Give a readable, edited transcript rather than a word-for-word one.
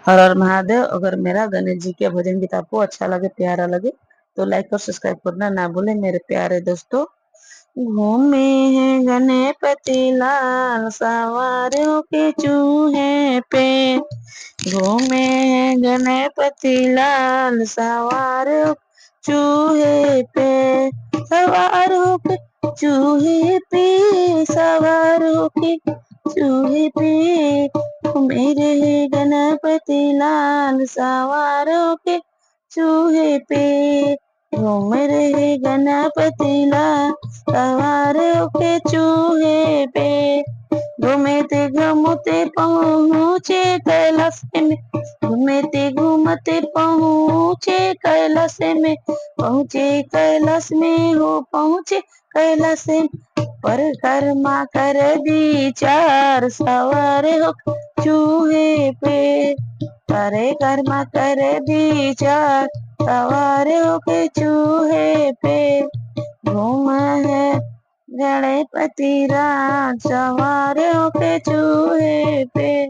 हर हर महादेव। अगर मेरा गणेश जी के भजन गीत आपको अच्छा लगे, प्यारा लगे, तो लाइक और सब्सक्राइब करना ना भूले मेरे प्यारे दोस्तों। घूमे हैं गणपति लाल सवारों के चूहे पे। घूमे हैं गणपति लाल सवारों चूहे पे। सवार होके चूहे पे, सवार होके चूहे पे। मेरे गणपति लाल सवार होके चूहे पे। घूम रहे गणपति लाल सवार होके चूहे पे। घूमते पहुँचे कैलाश में। घूमते पहुँचे कैलाश में। पहुँचे कैलाश में हो, पहुँचे कैलाश में। परिक्रमा कर दी चार, सवार हो चूहे पे। परिक्रमा कर दी चार, सवार होके चूहे पे। घूम है गणपति राज सवार होके चूहे पे।